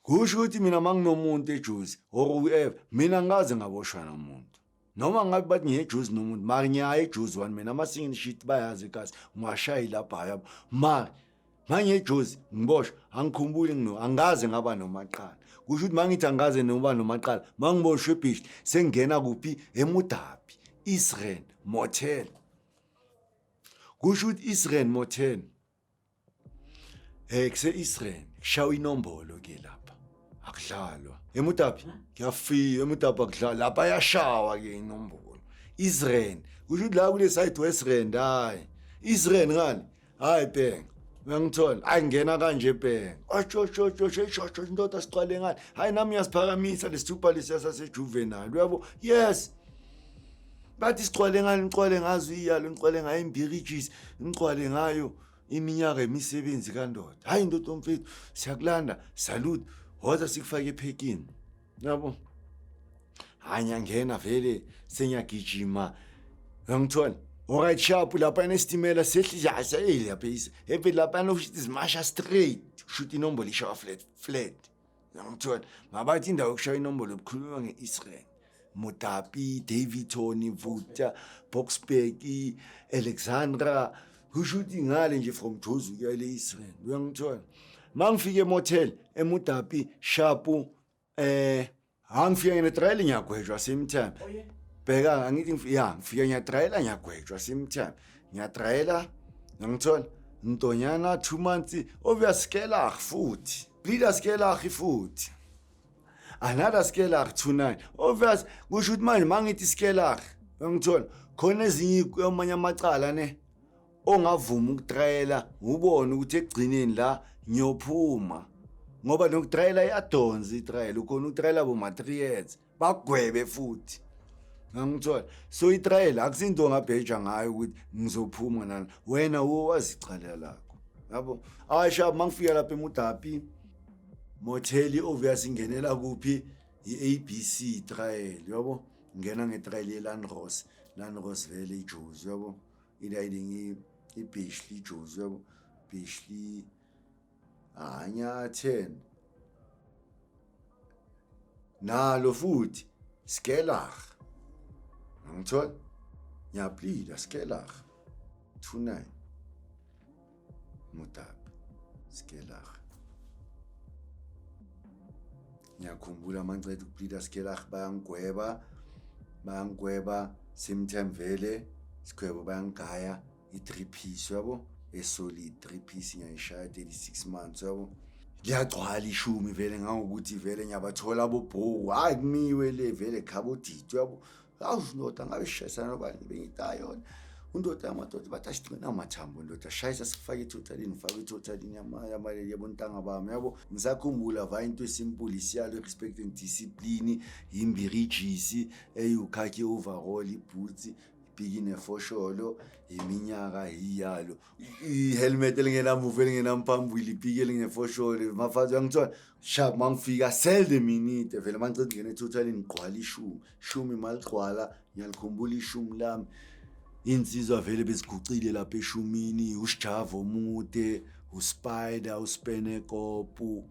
kusho ukuthi mina manginomuntu ejuzi or whoever mina ngaze ngaboshwa nomuntu noma ngabe bathi ngiyejuzi nomuntu mara ngiyaye ejuzi wani mina masingini shit bayazi kasi ungashaya lapha yabo mara mangiyejuzi ngiboshwa angikhumbuli angaze ngaba nomaqala kusho ukuthi mangithi angaze noba nomaqala mangiboshwe ebhishi sengena kuphi eMudabi Israel Motel kusho ukuthi Israel Motel kuse Israel kushawa inombolo ke lapha akudlalwa eMudabi ngiyafika eMudabi akudlalwa lapha yashawa ke inombolo Israel kusho ukuthi la kule side Western hayi Israel ngani hayi bheng uyangithola ayingena kanje bheng ocho indoda siqale ngani hayi nami ngiyasiphakamisa lesithupha lesiya sasejuvenile uyabo yes bathi siqale ngani ngiqale ngazo iyalo ngiqale ngayo imbiriges ngiqale ngayo iminyaka emisebenzi kandoda hayi indoda omfethu siyakulanda salute woza sikufake ephekini yabo hanya ngena vele senyagijima uyangithola alright sharp lapha enestimela sehlizasa lapha ebe lapha nokuthi zimasha straight shoot inombolo ishawa flat uyangithola mabathi indawo yokushaya inombolo ebukhuluma ngeIsrael Mudabi Davidton Vuta Boksburg Alexandra kushuthi ngale nje from Jozi ukuya eIsrael uyangithola mangifike eMotel eMudabi sharp angifika ngetrial ngiyagwejwa same time bheka angithi ngifika ngiyatriala ngiyagwejwa same time ngiyatriala ngangithola ntonyana 2 months obvious scale futhi bleeder scale futhi another scale 29 obvious kusho ukuthi manje mangithi scale ngangithola khona ezinye amanye amacala ne ongavuma ukutriala ubone ukuthi egcineni la ngiyophuma ngoba nokutriala iyadonsa itrial ukhona ukutriala bo materials bagwebe futhi ngangithola so itrial akusinto ngabheja ngayo ukuthi ngizophuma nani wena wazicalela lakho yabo ayisha mangifika lapha eMudabi Motel obvious ingenela kuphi iABC trial yabo ngena ngetrial yeLand Ross vele iJozi yabo ilayini iBashley Jozi yabo Bashley anya 10 nalo futhi scalar ngithola ngiyapleada scalar 29 Mudabi scalar ngiyakhumbula mangicela ukupleada scalar bayangweba same time vele sikhwebo bayangaya i3 piece yabo esolid 3 piece ngiyayishaya 36 months yabo ngiyagcwala ishumi vele ngawukuthi vele ngiyabathola abobho hayi kumiwe le vele khabodito yabo awuzindoda ngabe shayisana nobani bengitayona undoda amadoda bathi asiqina amathambo ndoda shayisa sifake itotalini ngifake itotalini yamaleli yabontanga bami yabo ngisakhumbula va into esimple isiyalo respecting discipline imbiriges eyukhakhi overall iboots bigine fosholo iminyaka iyalo ihelmet elingenamuva elingenamphambili ibhiki elingefosholo mafazi yangithola sharp mangifika sell the minute vele mangicela ngene total ngigqwala ishumi maliqhwala ngiyalikhumbula ishumi lami insizwa vele bezigucile lapha eshumini usijavo omude uSpider uSpenekopu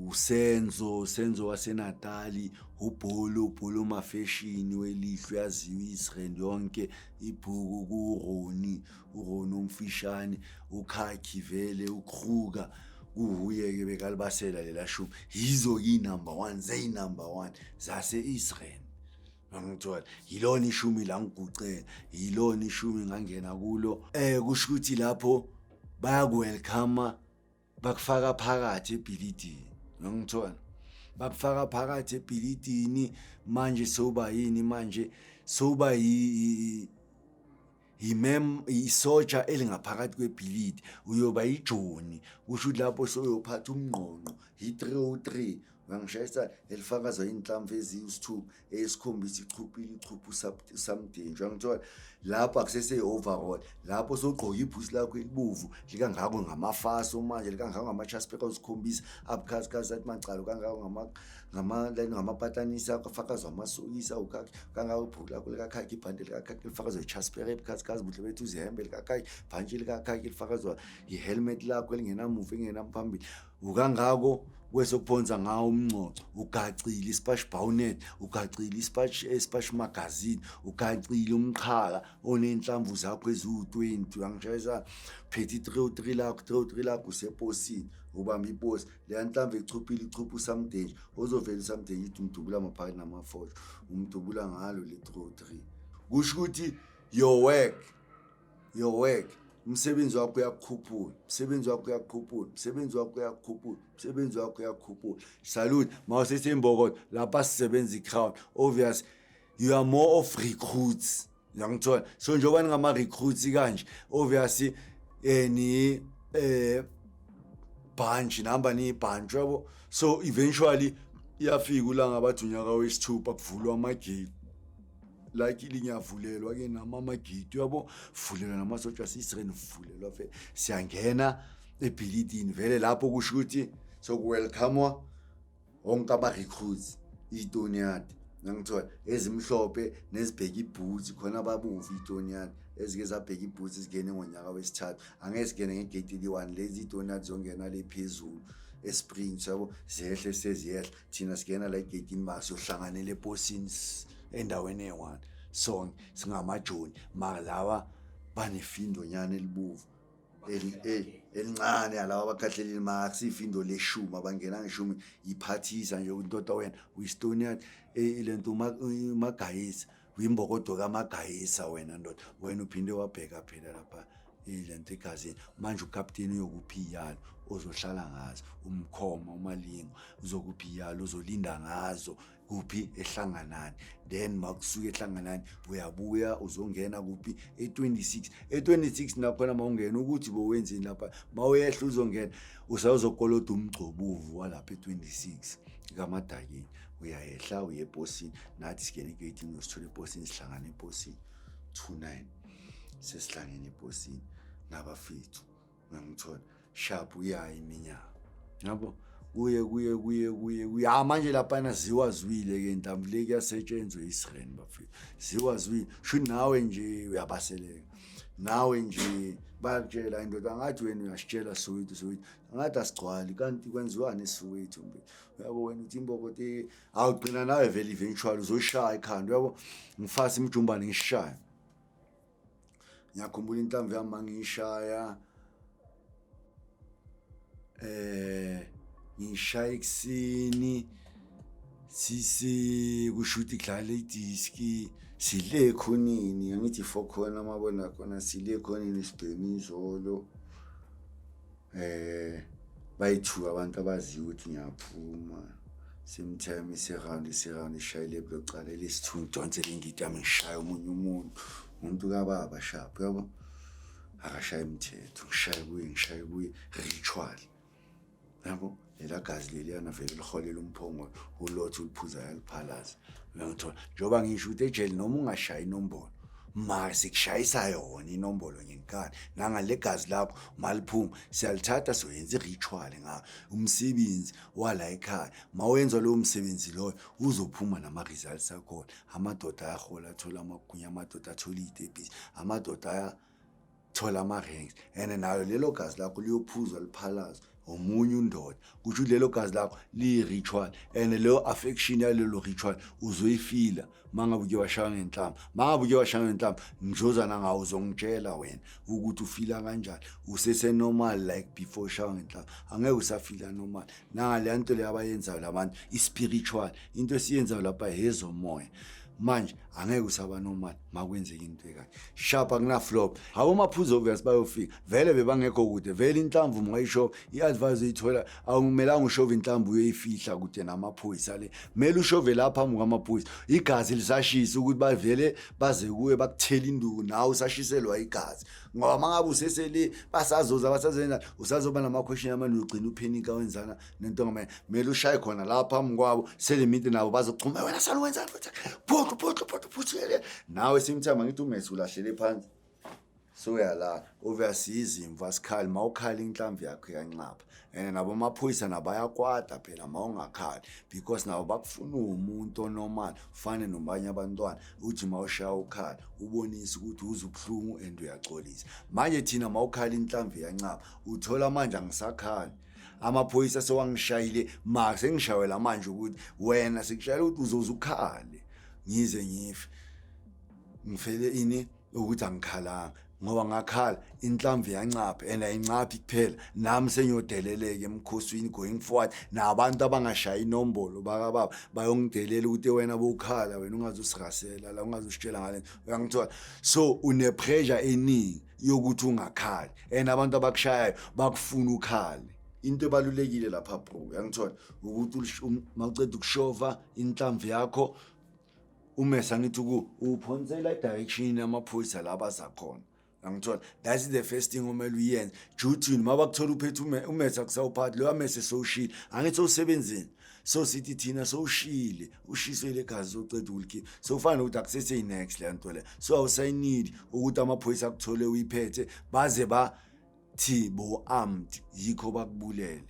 usenzo waseNatali ubholo mafashion welihlo yaziwa Israel yonke ibhuku kuRoni umfishane ukhakhi vele ukruga uhuye ke bekalibasela lela shumi yizo number 1 number 1 zase Israel ngithola yilona ishumi la ngigucela yilona ishumi ngangena kulo kusho ukuthi lapho bayakwelcome bakufaka phakathi ebhilidini ngithola bakufaka phakathi ebhilidini manje soba yini manje soba isoja elingaphakathi kwebhilidi uyoba ijoni kusho ukuthi lapho soyophatha umngqonqo i303 ngangishayisa elifakaza inhlamvu eziyisi2 esikhombisa ichuphu samdinjwa ngithola lapho akusese overall lapho sogqoka ibhusi lakho elibuvu likangako ngamafaso manje likangako ngamachaspeka usikhombisa abukhazikhazi athi macalo kangako ngamapatanisa afakazwa amasokisa ukhakhi kangako ibhuku lakho likakhakhi ibhande likakhakhi lifakazwa ichaspeka ebukhazikhazi buhle bethu uzihembe likakhakhi bhantshi likakhakhi lifakazwa ihelmet lakho elingenamuva engenamphambili ukangako kwesokuphonsa ngawo umncoco ugacile ispash bawunet ugacile ispash magazine ugacile umqhaka onenhlamvu zakho eziwu-20 uyangishayisa phethe 303 lakho useposini ubamba iposi leya nhlamvu echupile ichupha usamdenje ozovela usamdenje ithi umdubula amaphakathi namafosho umdubula ngalo le 303 kusho ukuthi your work umsebenzi wakho uyakhuphula salute mawusesembokodo lapha sisebenza iCrown obvious you are more of recruits uyangithola so njengoba ningama recruits kanje obviously ni bunch namba ni bunch yabo so eventually iyafika ulanga bathi unyaka wesithupha kuvulwa amagate like ilinyavulelwa ke namamagate yabo vulelwa namasotsha sisireni vulelwa fe siyangena ebuilding vele lapho kusho ukuthi so welcome wonke aba recruits iToniat ngangithola ezimhlophe nezibheka iboots khona ababuvu iToniat ezike zabheka iboots zigene ngonyaka wesithathu angezigene ngegate li1 lezi iToniat zongena lephezulu espring yabo zehle seziyehla thina sigena la igate imax yohlanganele eposini endaweni e1 so singamajoni malawa banefindo nyane elibuvu elincane alawa bakhahlelile max ifindo leshuma bangena ngeshumi iphathisa nje intoda wena uEstonia ilento magayisa uyimbokodo kamagayisa wena ndoda wena uphinde wabheka phela lapha ilento egazini manje ukapteni uyokuphi yalo ozohlala ngazo umkhoma umalingo uzokuphi yalo uzolinda ngazo kuphi ehlanganani then makusuka ehlanganani uyabuya uzongena kuphi e26 nakhona mawungena ukuthi bowenzeni lapha mawuyehla uzongena usawuzokoloda umgcobuvu walapha e26 kamadakeni uyayehla uye eposini nathi sigene egate usithola eposini sihlangana eposini 29 sesihlangene eposini nabafethu ngangithola sharp uyayi iminyaka yabo kuye manje lapha naziwazwile ke intambule kuyasetshenzwa iSireni bafethu ziwazwile sho nawe nje uyabaseleka nawe nje bakutshela indoda ngathi wena uyasitshela Soweto ngathi asigcwali kanti kwenziwani eSoweto uyabo wena uthi imbokote awugcina nawe vele eventually uzoshaya ikhanda uyabo ngifasa imjumbane ngishaya ngiyakhumbula inhlamvu yami mangishaya ngishaya ekseni sisi kushuthi kudlala idiski sile khonini angithi for khona mabona khona sile khonini sibhemi izolo bayithu abantu abaziyo ukuthi ngiyaphuma sometime iseround ishayile bloqala lesithu donsele ingidi yami ngishaya umuntu kababa sharp yabo akashaya imithetho ngishaye kuye ritual yabo lela gazi leliyana vele liholela umphongo ulotho uliphuza yaliphalaza uyangithola njoba ngisho ukuthi ejele noma ungashaya inombolo mara sikushayisa yona inombolo ngenkani nangale gazi lakho maliphuma siyalithatha soyenza iritual ngawo umsebenzi wala ekhaya mawenza lo msebenzi lo uzophuma nama results akho amadoda ayahola athola amagunya amadoda athola idebisi amadoda ayathola ama ranks ene nayo lelo gazi lakho liyophuzwa liphalaza omunye undoda kusho lelo gazi lakho li-ritual and leyo affection yalelo ritual uzoyifila mangabe uke washaya ngenhlamba mangabe uke washaya ngenhlamba ngizozana ngawo uzongitshela wena ukuthi ufila kanjani usese normal like before shaya ngenhlamba angeke usafila normal nangale nto le abayenzayo labantu ispiritual into esiyenzayo lapha hezomoya manje angeke usaba normal makwenzeka into ekanje sharp akuna flop hawo maphuzo obvious bayofika vele bebangekho kude vele inhlamvu ungayisho iadvise uyithola awumelanga ushove inhlamvu uyifihla kude namaphoyisa le mele ushove lapha phambi kwamaphoyisa igazi lisashisa ukuthi bavele baze kuwe bakuthela induku nawe usashiselwa igazi ngoba mangabe usesele basazoza basazenza usazoba nama question amanje ugcina uphenika wenzana nento ngame mele ushaye khona lapha phambi kwabo sele minte nabo bazochuma wena salwenza phuthi nawe simthama ngithi umesi ulahlele phansi so yala obviously izimvu asikhali mawukhala inhlamvu yakho yanqapha nabo maphoyisa nabayakwada phela mawungakhali because nabo bakufuna umuntu normal ufane nobanye abantwana uthi mawushaya ukhala ubonisa ukuthi uzubhlungu and uyaxolisa manje thina mawukhala inhlamvu yanqapha uthola manje angisakhali amaphoyisa sewangishayile ma sengishawela manje ukuthi wena sekushayela ukuthi uzoze ukhale ngize ngife ngifele ini ukuthi angikhalanga ngoba ngakhala inhlamvu yancapha and ayincaphi kuphela nami sengiyodeleleke emkhosini going forward nabantu abangashaya inombolo bakababa bayongidelela ukuthi wena bokhala wena ungazusirasela la ungazusitshela ngale uyangithola so une pressure eningi yokuthi ungakhali and abantu abakushayayo bakufuna ukhale into ebalulekile lapha bro uyangithola ukuthi mawuceda ukushova inhlamvu yakho umesa ngithi uphonsela direction yamaphoyisa laba zakhona ngithola that's the first thing omele uyenze duty mabakuthola uphethe umesa kusawuphathi lo amese soshile angithi usebenzini so sithi thina soshile ushiswe legazi uceda ulikhipha so ufana ukuthi akusese next le nto le so awusayinidi ukuthi amaphoyisa akuthole uyiphethe baze bathi bo armed yikho bakubulele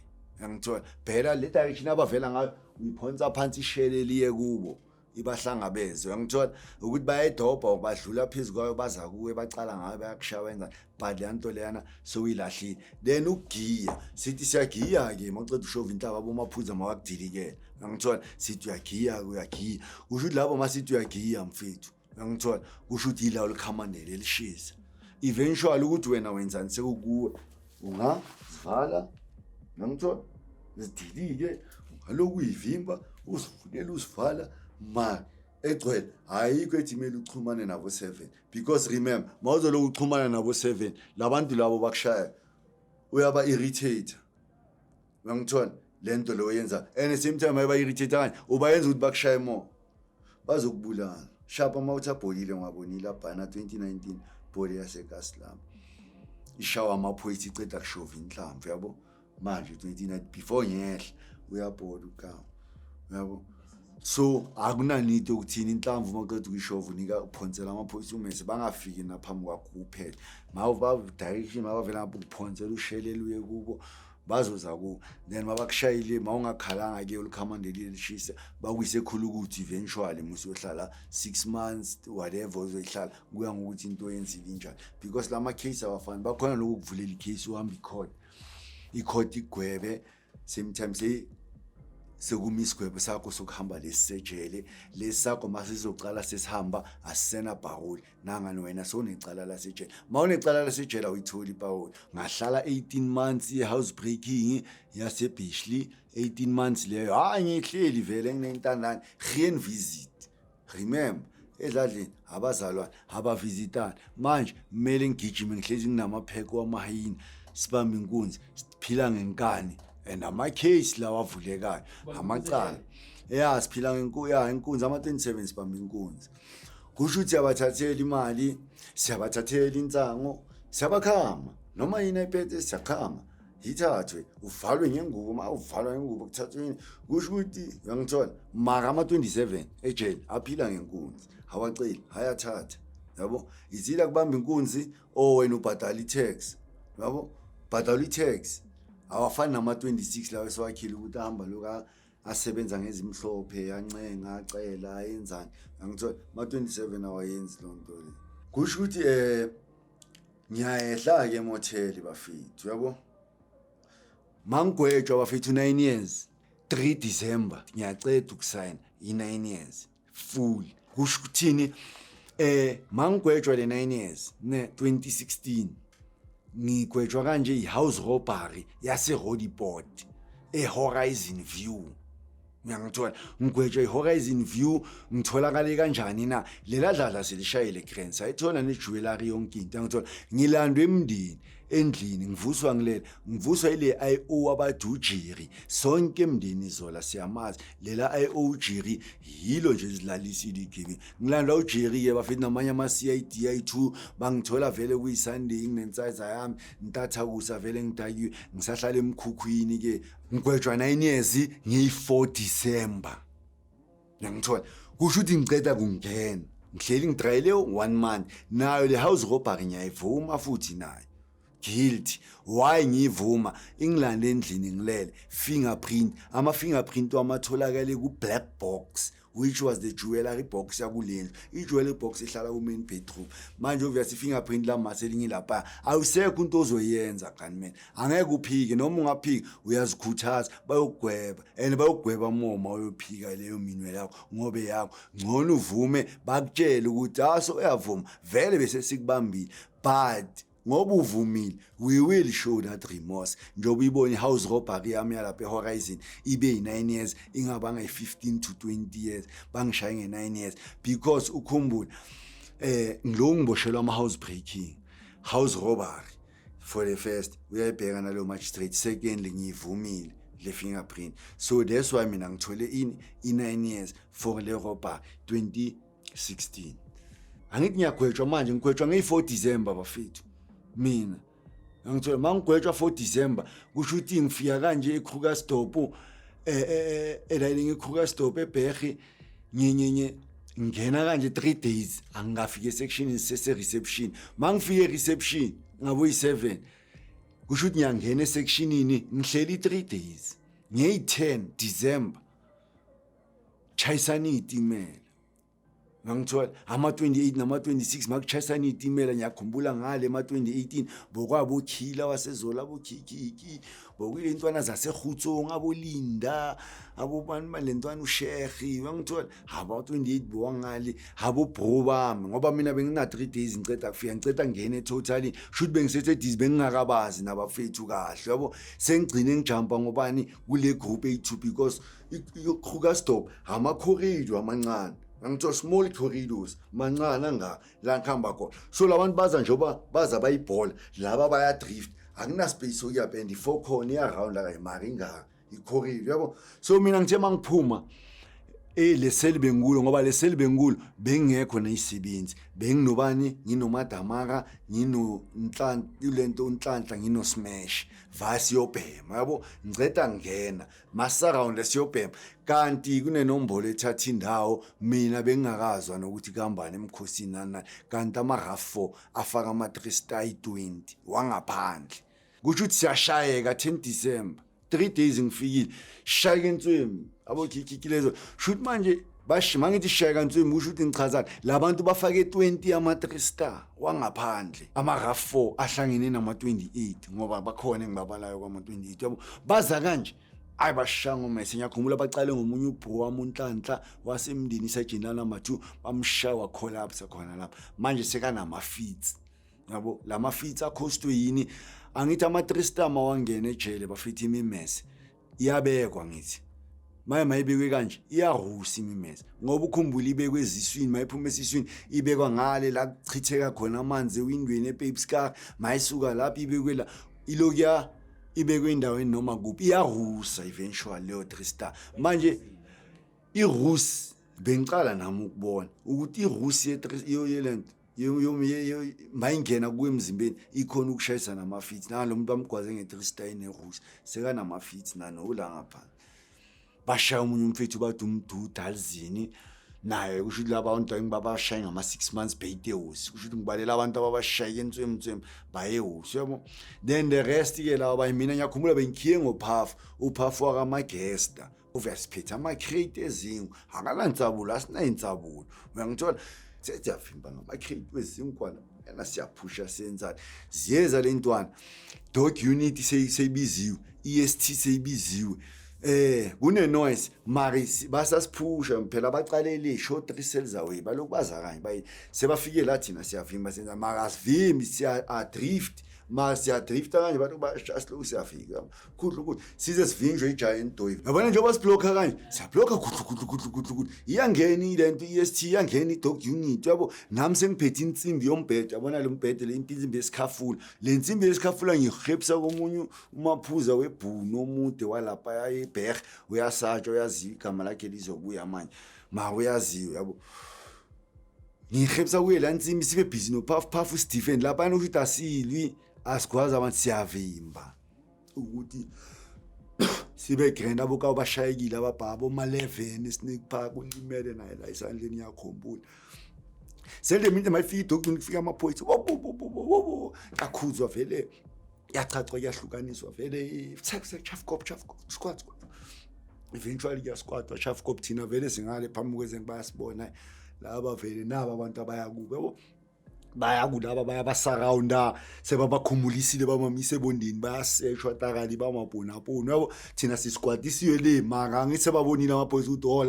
ngithola phela le direction abavela ngayo uyiphonsa phansi ishele liye kubo ibahlangabeze uyangithola ukuthi bayedobha badlula phezulu kwayo baza kuwe bacala ngayo bayakushawenza but le nto leyana soyilahlile then ugiya sithi siyagiya ke mawuceda ushova inhlaba bomaphuza mawakudilike uyangithola sithi uyagiya usho ukuthi labo masithi uyagiya mfethu uyangithola kusho ukuthi ilawo likhamandele lishisa eventually ukuthi wena wenzani sekukuwe ungazivala uyangithola zidilike ungaloku uyivimba uzivulele uzivala ma egcwele ayikho ethi kumele uchumane nabo 7 because remember mawuzoloku uchumana nabo 7 labantu labo bakushaya uyaba irritate uyangithola lento lo yenza and same time ayaba irritate kanje ubayenza ukuthi bakushaye more bazokubulala shapa mawutha bholile ngabonile abhana 2019 bholi yaseKaslam ishawa amaphoyisa iceda kushova inhlamvu yabo manje 29 before ngehla uyabhola ukawo yabo so akunanito ukuthini inhlamvu maqeda ukuyishova unika uphonsela amaphoyisa umese bangafiki naphambi kwakho kuphela mawuba direction mawavela lapho ukuphonsela ushelele uye kubo bazoza ku then mabakushayile mawungakhalanga ke ulikhamandeli lishise bakuyise khulu ukuthi eventually musuyohlala 6 months whatever uzoyihlala kuya ngokuthi into yenzile njani because lama case abafani bakhona lokuvulela icase uhamba icourt igwebe sometimes sekumisigwebo sakho sokuhamba lesejele lesakho masizocala sesihamba asena bhawuli nangani wena sonecala lasejele mawunecala lasejele uyithola ibhawuli ngahlala 18 months ye-house breaking yasebishley 18 months leyo ngihleli vele nginentandane geen visit remember edladleni abazalwane abavisitana manje kumele ngigijime ngihlezi nginamapheko wamahayini sibambe inkunzi siphila ngenkani and ama-case lawa avulekayo amacala siphila inkunzi ama-27 sibamba inkunzi kusho ukuthi siyabathathela imali siyabathathela insango siyabakhama noma yini ephethe siyakhama yithathwe uvalwe ngengubo uvalwa ngengubo kuthathweni kusho ukuthi uyangithola mara ama-27 ejele aphila ngenkunzi awaceli ayathatha yabo izila kubamba inkunzi wena ubhadala i-tax yabo bhadala i-tax awafani nama-26 lawo esiwakhile ukuthi ahamba loku asebenza ngezimhlophe yancenga acela ayenzani angithola ma-27 awayenzi loo nto le kusho ukuthi ngiyayehla-ke emotheli bafethu yabo mangigwetshwa bafethu 9 years 3 December ngiyaceda ukusayina i-9 years full kusho ukuthini mangigwetshwa le 9 years ne 2016 ngigwetshwa kanje i-house robbery yase-Rodiport e-Horizon View ngiyangithola ngigwetshwa i-Horizon View ngitholakale kanjani na lela dlala selishayele grants ayithola ne-jewelry yonke into ngithola ngilandwe emndini endlini ngivuswa ile IO abadujiri sonke emndini zola siyamazi lela IO jiri yilo nje izilalisile igibi ngilandwa ujiri ke bafethu namanye ama-CID I2 bangithola vele kuyisunday nginensiza yami ntatha kusa vele ngidakiwe ngisahlala emkhukhwini ke ngigwetshwa 9 years ngiyi-4 December ngiyangithola kusho ukuthi ngiceda kungena ngihleli ngidrayele 1 month nayo le house robbery ngiyayivuma futhi nayo guilty. Why ngivuma ingilande endlini ngilele fingerprint ama-fingerprint wamatholakale ku-black box which was the jewelry box yakulendlu. I-jewelry box ihlala ku-main bedroom. Manje obviously i-fingerprint lamase lingilapha awusekho into ozoyenza kanimena, angeke uphike. Noma ungaphika uyazikhuthaza bayokugweba and bayokugweba moma uyophika leyo minwe yakho ngobe yakho. Ngcono uvume bakutshele ukuthi aso uyavuma vele bese sikubambile, but ngoba uvumile we will show that remorse. Njoba uyibona i-house robbery yami yalapha eHorizon ibe yi-9 years ingabanga i-15 to 20 years bangishaye nge-9 years because ukhumbula ngilo ngiboshelwa ama-house breaking, house robbery for the first uyayibheka naloyo magistrate, secondly ngiyivumile le fingerprint. So that's why mina ngithole i-9 years for le robbery 2016. Angithi ngiyagwetshwa manje, ngigwetshwa ngeyi-4 December bafethu. Mina ngithola mangigwetshwa 4 December kusho ukuthi ngifika kanje eKrugersdorp elayini eKrugersdorp eBerge ngena kanje 3 days angingafika esection se-reception. Mangifika e-reception ngabo yi7 kusho ukuthi ngiyangena esectionini ngihleli 3 days ngeyi10 December chayisana itimela. Ngangithola ama-28 nama-26 makuchayisana itimela. Ngiyakhumbula ngale ma-2018 bokwabo khila wasezola abokhikiki bokuyile intwana zaseGutsong abolinda abobani balentwana uSheikh. Ngangithola aba-28 bowangale abobro bami ngoba mina bengina 3 days ngiceda kufika ngiceda ngene totally should bengisethe dizi bengingakabazi nabafethu kahle yabo. Sengigcine ngijampa ngobani kule group ethu because iKrugersdorp ama-corridor amancane. Ngithola small corridors mancane anga la ngihamba khona. So labantu baza njoba baza bayibhola laba baya drift akuna space okuyapenda i4 corner ya round la imari inga icorridor yabo. So mina ngithe mangiphuma leseli bengulo ngoba leseli bengulo bengekho nezisebenzi benginobani nginomadamaka nginoNhlanhla ilento uNhlanhla nginoSmash vasi yobhema yabo. Ngiceda ngena masaround lesiyobhema kanti kunenombolo ethatha indawo mina bengingakazwa nokuthi kuhambana emkhosini nani kanti ama-RAF4 afaka ama-3 star 20 wangaphandle kusho ukuthi siyashayeka 10 December 3 days ngifikile shayeka entswemi abokhikiki lezo shoot manje mangithi shayeka entswemi kusho ukuthi ngichazana labantu bafake 20 ama-3 star wangaphandle ama-RAF4 ahlangene nama-28 ngoba bakhona engibabalayo kwama-28 yabo baza kanje ayi bashanga umese. Ngiyakhumbula bacale ngomunye ubro wami uNhlanhla wasemndini isagenda number 2 bamshaya collapse khona lapha manje sekanama-fits yabo. Lama-fits akhostwe yini angithi ama-3 star mawangena ejele bafitha imimese iyabekwa ngithi mayibekwe kanje iyarusa imimese ngoba ukhumbula ibekwe eziswini mayiphuma esiswini ibekwa ngale la kuchitheka khona amanzi ewindweni ePapescar mayisuka lapha ibekwe la ilokuya ibekwe endaweni noma kuphi iyarusa eventually leyo 3 star. Manje irus bengicala nami ukubona ukuthi irus ye-3 mayingena kuwe emzimbeni ikhona ukushayisa nama-fits nalo muntu bamgwaze nge-3 star enerus sekanama-fits nanola ngapha bashaya omunye umfethu bathi umduda alizini naye kusho ukuthi laba bantu engibabashaye ngama-6 months beyitehosi kusho ukuthi ngibalela abantu ababashaye entswemtswem bayehosi yabo. Then the rest ke laba bayimina ngiyakhumbula bengikhiye ngophafu uphafu wakamagesta uvesiphetha ama-crate ezingu akalansabulo asinayinsabulo uyangithola sesiyafimba ngama-crate wezinkwana yena siyaphusha senzani ziyeza le ntwana dog unit seyibiziwe EST seyibiziwe kune-noise mari basasiphusha phela bacalele short 3 cells away balokhu baza kanye sebafike la thina siyavimba senza mara asivimbi siya-drift mara siyadrifta kanje bantu bashasilo siyafika khudlu ukuthi size sivinjwe i-giant doive yabona njengoba siblokha kanje siyablokha khudlu iyangena ilento EST iyangena i-dog unit yabo. Nami sengiphethe insimbi yombhede yabona lo mbhede le insimbi yesikhafula le nsimbi yesikhafula ngihebisa komunye umaphuza webhunu omude walapha eBerg uyasatshwa uyaziwa igama lakhe lizobuya manje ma uyaziwa yabo. Ngihebisa kuye la nsimbi sibe busy nophafu Stephen lapha ukuthi asilwi asikwazi abantu siyavimba ukuthi sibe grand aboka bashayekile ababhabo ma11 snake park ulimele naye la isandleni yakhombula sele mina mayifika idokuni kufika amaphoyisa kakhuzwa vele yacaca kuyahlukaniswa vele chafkop squat eventually kuyasquatwa chafkop thina vele singale phambi kwezenke bayasibona laba vele naba abantu abayakube yabo bayakulaba bayabasurrounda sebabakhumbulisiwe bamamise ebondini bayaseshwa takali bamabhonaphono yabo thina sisquatisiwe le manga ngisebabonile amaphoyisa ukuthi oh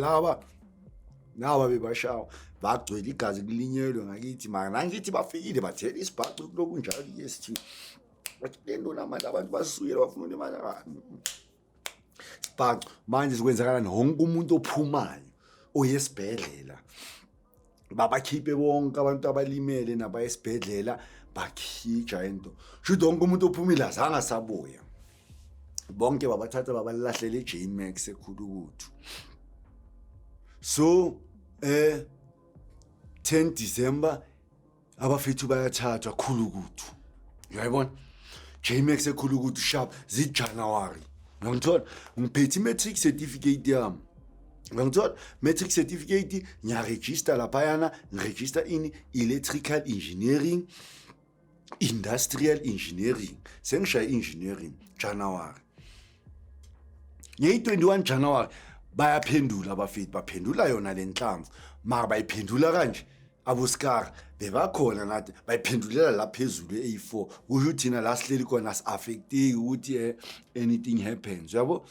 naba bebashawa bagcwele igazi kulinyelwe ngakithi manga nangithi bafikile bathela isibhacu kuloku njalo yesithi bathi lento namanje abantu basuyela bafuna imali sibhacu manje sikwenzakala nonke umuntu ophumayo oyesibhedlela babakhiphe bonke abantu abalimele nabayesibhedlela bakhija into shuthi wonke umuntu ophumile azange sabuya bonke babathatha babalahlele eJmax ekhulukuthu so 10 December abafethu bayathathwa khulukuthu uyayibona Jmax ekhulukuthu sharp zi-January ngithola ngiphethe matric certificate yami ngithola matric certificate nya register laphayana ngiregister in electrical engineering industrial engineering sengishaya engineering January ngeyi 21 January bayaphendula abafethu baphendula yona lenhlamvu mara bayiphendula kanje abuskar bebakhona nathi bayiphendulela la phezulu e4 kusho thina la sihleli khona as affected ukuthi anything happens yabo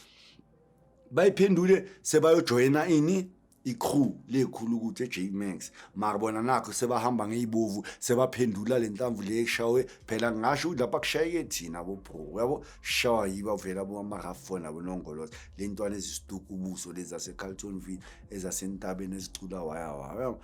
bayiphendule sebayojoina ini icrew lekhulu ukuthi eJmax mara bona nakho sebahamba ngeyibovu sebaphendula lenhlamvu leshawe phela ngisho ukuthi lapha kushayeke thina bo bro yabo shawa yiba vela bo amarafona bonongoloza lentwana ezisituku ubuso lezi zase Carltonville ezasentabeni ezicula waya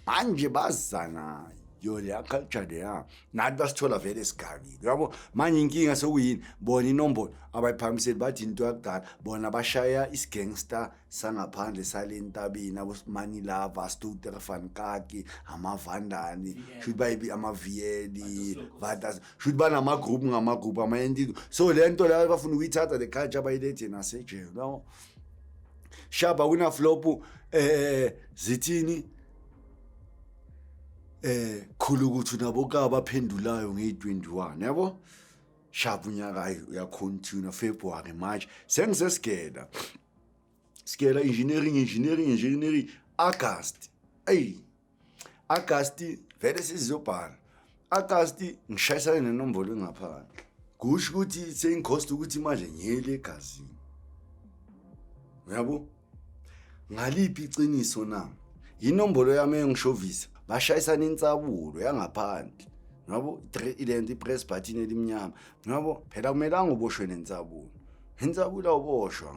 manje bazana yo le culture leya nathi basithola vele esigabini yabo manje inkinga sokuyini bona inombolo abayiphamiseli bathi into yakudala bona bashaya isgangster sangaphandle salentabeni abosmani lava Stoter van Kaki amavandani should bayibi amaviyeli vadas should bana group ama-entity so lento la bafuna ukuyithatha le culture bayilethe nasejele yabo shaba kuna flop zithini khulukuthu nabo ka baphendulayo nge21 yabo sharp unyaka ya continue February March sengisesigela engineering August August vele sizobhala August ngishayisana nenombolo engaphandle kusho ukuthi sengikhosta ukuthi imali ngiyele egazini yabo ngaliphi iqiniso na inombolo yami engishovisa bashayisana insabulo yangaphandle ngabo 3 press button elimnyama ngabo phela kumelanga uboshwe nensabulo awuboshwa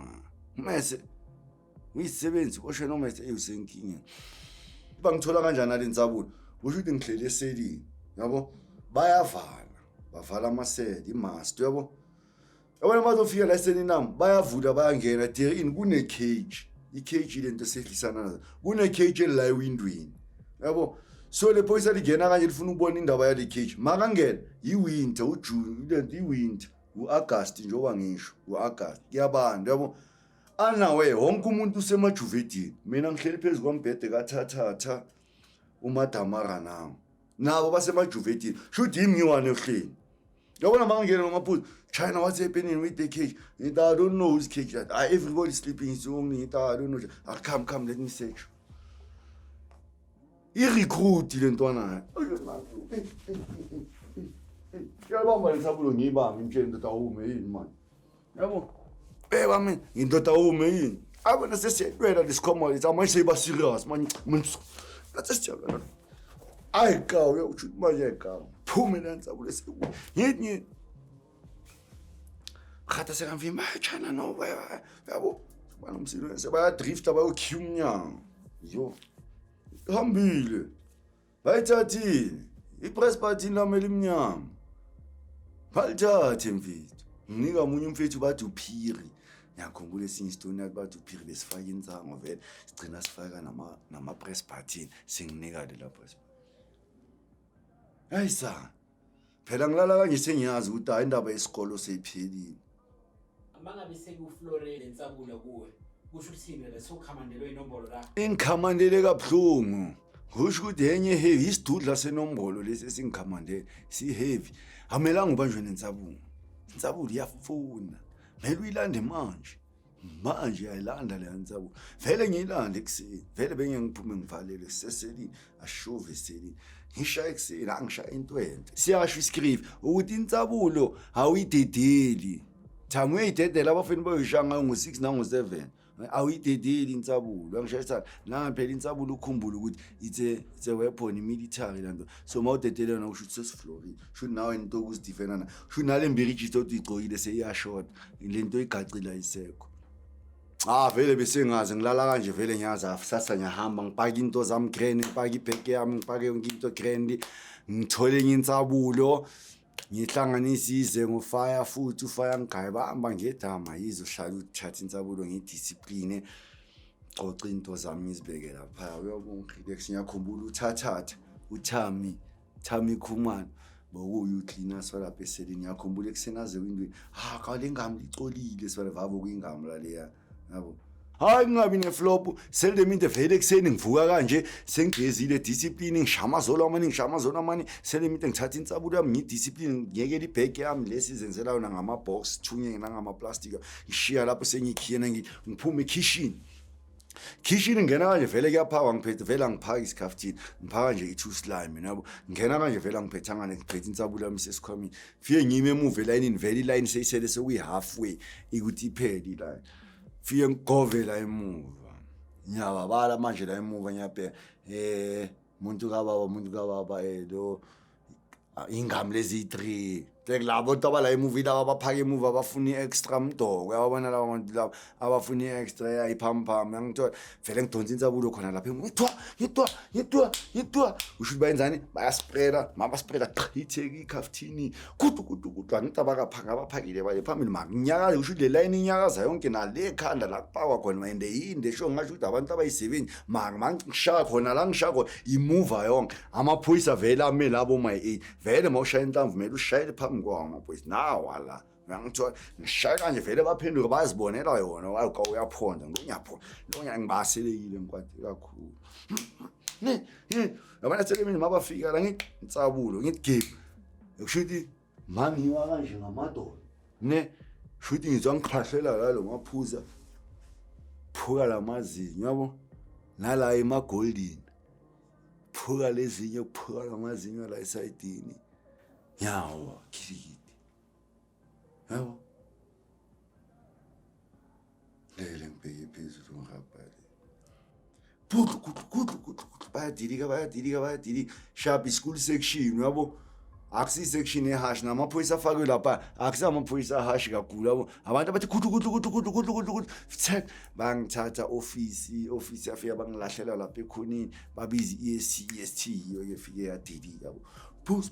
mase uyisebenzi boshwe noma usenkingeni bangithola kanjani nalensabulo usho ukuthi ngihlele eselini yabo bavala amaseli imast yabo yabona bazofika la eselini nami bayavula bayangena there in kune cage i-cage lento sehlisana nazo kune cage la ewindweni yabo so le phoyisa ligena kanje lifuna ukubona indaba yale cage makangena iwinter uJune lento iwinter uAugust njoba ngisho uAugust kuyabanda yabo anawe wonke umuntu usemajuvedini mina ngihleli phezulu kwambhede kathatha umadamara nabo basemajuvedini should yimi ngiwane ohleni yabona makangena ngomaphuzu China what's happening with the cage I don't know who's cage that everybody sleeping so I don't know come let me search i-recruit lentwana yabamba lesabulo ngiyibamba imtsheni ndoda ume yini manje yabo beba mina indoda ume yini abona sesiyelwela lesikhoma lethu manje seyiba serious manje sesijabula ayikawo uthi manje ayikawo phume lensabulo ngithi khatha sekamvimba China no yabo bana umsilo sebaya-drift abayokhiya umnyango yo hambile bayithathile i-press button lami elimnyama balithathe mfethu nginika omunye umfethu bathi uphiri ngiyakhumbula esinye isitoni yathi bathi uphiri besifaka insango vele sigcina sifaka nama-press button singinika lela press hayi sa phela ngilala kanje sengiyazi ukuthi hayi indaba yesikolo seyiphelile mangabe sekuflore lensabula kuwe kusho ukuthini le sokhamandelo inombolo la ingikhamandele kabuhlungu kusho ukuthi enye heavy isidudla senombolo lesi singikhamandele si heavy amelanga ubanjwe nensabula insabulo iyafuna mele uyilande manje ayilanda le nsabulo vele ngiyilanda ekuseni vele bengiyangiphume ngivalele seselini ashove eselini ngishaya ekuseni angishaya into enhle siyasho iscript ukuthi insabulo awuyidedeli thamu uyidedela abafeni boyishanga ngo6 nango7 awuyidedeli insabulo angishayisa la phela insabulo ukhumbula ukuthi it's a weapon military lanto so mawudedele na usho sesiflorile sho nawe into ukuzidefenda na sho nale mbiriji ukuthi igcokile seyiyashota lento igacila isekho vele besengazi ngilala kanje vele ngiyazi afsasa ngiyahamba ngipaka into zami grand ngipaka ibheke yami ngipaka yonke into grand ngithole insabulo ngihlanganisize ngofire futhi ufire ngigaya bahamba ngedama yizohlala uthatha insabulo ngidiscipline xoxa into zami ngizibeke lapha uyabonga relax ngiyakhumbula uthathatha uthami khumana bokuyu cleaner swalapha eselini ngiyakhumbula kusenaze windweni kale ngami licolile swala vabo kuyingami la leya yabo hayi ngingabi neflop seleminte vele kuseni ngivuka kanje sengigezile discipline ngishamazolo amani seleminte ngithatha insabulo yami ngidiscipline ngiyekela ibheke yami lesizenzela yona ngama box thunye ngama plastic ngishiya lapho sengikhiyena ngiphume ekitchen ngena kanje vele kuyaphaka ngiphethe vele ngiphaka isikhaftini ngiphaka nje i2 slime yabo ngena kanje vele ngiphethanga ngiphethe insabulo yami sesikhwamini fike ngime emuva elayinini vele iline seyisele sekuyi halfway ikuthi iphele line fike ngigovela emuva ngiyababala manje la emuva ngiyabheka umuntu kababa lo ingami lezi 3 labo tabala emuva laba baphaka emuva abafuna iextra mdoko uyabona laba abantu laba abafuna iextra yayiphambam ngithola vele ngidonsa insabulo khona lapha ngitwa usho bayenzani bayaspreda mabaspreda qhitheke ikhaftini kudu angitabaka phanga abaphakile baye phambili manginyakaza usho le line inyakaza yonke nale ekhanda la kupakwa khona manje yinde sho ngasho ukuthi abantu abayi7 mangishaya khona la ngishaya khona imuva yonke amaphoyisa vele ame labo my 8 vele mawushaya inhlamvu mele ushayele ngwa amaphoyisa nawala ngangithola ngishaya kanje vele baphenduka bazibonela yona uyaphonda lo ngibaselekile ngikwati kakhulu yabona selemini mabafika la ngitsabulo ngigebe ekushuthi mangiwa kanje ngamadolo shuthi ngizwa ngikhahlela la lo maphuza phuka lamazinyo yabo nala emagolden phuka lezinyo phuka lamazinyo la esayidini yawa khiliti yabo lele ngibheke phezulu ngapha bayadilika sharp school section yabo akusi section ehash namaphoyisa afakwe lapha akusamaphoyisa ahash kakhulu yabo abantu abathi kudu bangithatha office yafika bangilahlela lapha ekhonini babiza EST yoke fike yadilika yabo push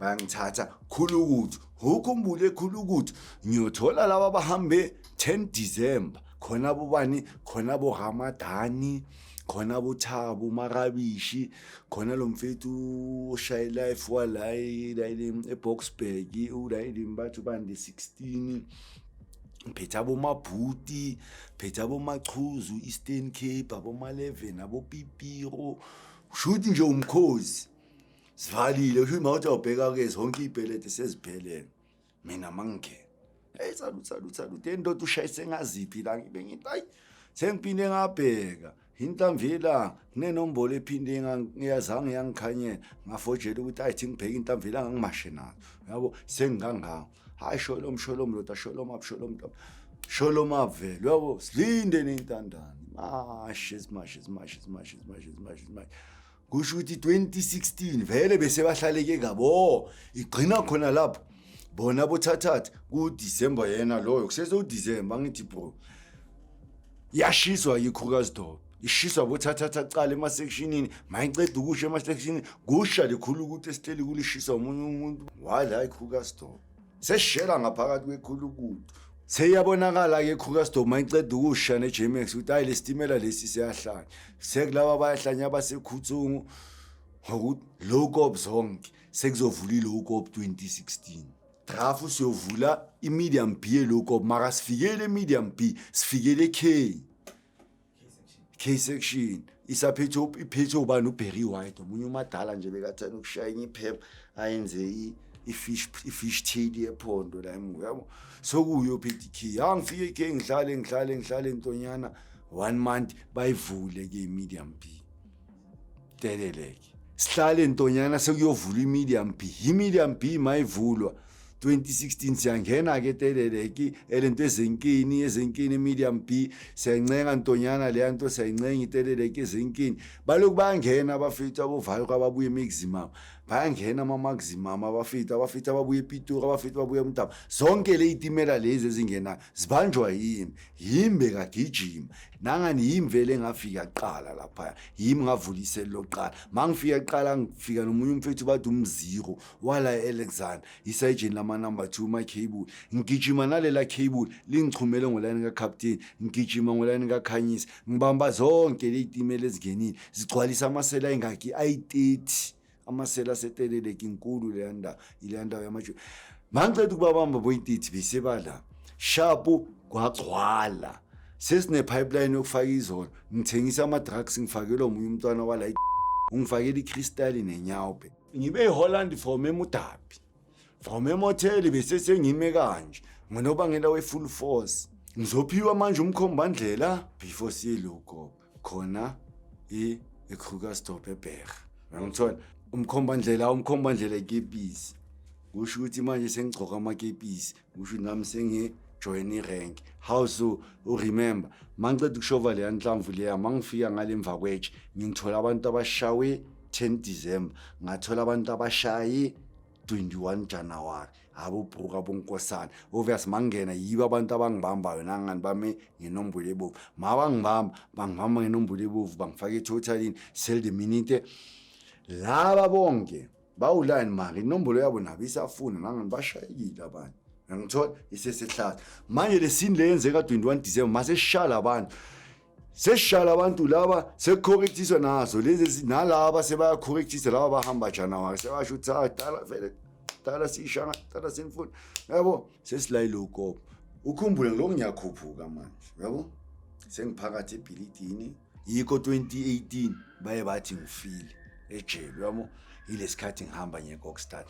bangithatha khulukuthi ukhumbule khulukuthi ngiyothola laba bahambe 10 December khona bobani khona bo Ramadani khona bo Thabo Marabishi khona lo mfethu oshaya life walayile eBoxburg ulayile mbathu bande 16 phetha bo Mabhuti phetha bo Machuzu Eastern Cape abo Ma11 abo Pipiro shuthi nje umkhosi sivalile usho imawuthi awubheka ke zonke ibhelete seziphelele mina mangike salut endoda ushayise ngaziphi la ngibe ngithi hayi sengiphinde ngabheka intamvela kunenombolo ephinde ngiyazange yangikhanyela ngafojela ukuthi ayithi ngibheka intamvela ngangimashe nayo yabo sengingangawo hayi sholom loda sholom avelo yabo silinde nentandane mashe kusho ukuthi 2016 vele bese bahlaleke ngabo igcina khona lapho bona bothathatha ku December yena loyo kusese u December ngithi bro yashiswa yiKrugersdorp ishiswa bothathatha aqala ema sectionini mayiceda ukusha ema sectionini kusha likhulu ukuthi esiteli kulishiswa umuntu wala iKrugersdorp seshela ngaphakathi kwekhulukudu seyabonakala ke Krugersdorp mayiceda ukusha neJamex ukuthi hayi lestimela lesi siyahlanya sekulaba bayahlanya basekhuthungu ukuthi lokho zonke sekuzovula ilokho 2016 draft siyovula imedium B lokho mara sifikele medium B sifikele K section isaphetho iphetho ubani uBerry White omunye umadala nje bekathana ukushaya iphepha ayenze ifish tail yephondo la emuva yabo sokuyo phethe ikey angifike ikey ngihlale intonyana 1 month bayivule ke medium B teleleke sihlale intonyana sekuyovula i-medium B mayivulwa 2016 siyangena ke teleleke elento ezenkini medium B siyancenga ntonyana le nto siyancenga iteleleke ezenkini baloku bayangena abafethu abovayo ababuye maximum bayangena ama-maximum abafethu ababuye ePitori abafethu babuye eMtaba zonke le itimela lezi ezingena zibanjwa yimi kagijima nangani yimi vele ngafika qala lapha yimi ngavula iseli loqala mangifika qala ngifika nomunye umfethu bathi umziro wala Alexander isayijini lama number 2 my cable ngigijima nalela cable lingichumele ngolayini kaCaptain ngigijima ngolayini kaKhanyisa ngibamba zonke le itimela ezingenile zigcwalisa amasela engaki ayi30 amasela seteleleke inkulu ilanda yamajo mangicela ukubabamba boyintithi bisebala shapu kwagcwala sesine pipeline yokufaka izona ngithengisa ama drugs ngifakela omunye umntwana wala ungifakela iCrystal nenyawpe ngibe eHolland from eMutapi from emotel bese sengime kanje ngonobangela we full force ngizophiwa manje umkhombandlela before siyeloko khona eKrugersdorp eBerg ngithola umkhombandlela ikepisi kusho ukuthi manje sengigcoka amakepisi kusho nami sengijoin irank how so remember mangicela ukushova le nhlamvu leya mangifika ngalemva kweche ngithola abantu abashawe 10 December ngathola abantu abashaye 21 January abobhuka bonkosana obvious mangena yiba abantu abangibambayo nangani bame ngenombolo ebovu bangibamba ngenombolo ebovu bangifaka etotalini sell the minute laba bonke bawuline mari inombolo yabo nabo isafuna nangani bashayekile abantu ngithola isesehlaza manje lesini leyenzeka 21 December mase sishala abantu laba sekucorrectiswa nazo lezi nalaba sebayacorrectisa laba bahamba January sebasho ukuthi dala vele dala sishanga dala sinfuna yabo sesilayiloko ukhumbule lo ngiyakhuphuka manje yabo sengiphakathi ebhilidini yiko 2018 baye bathi ngifile ejele yabo ilesikhathi ngihamba ngeKokstad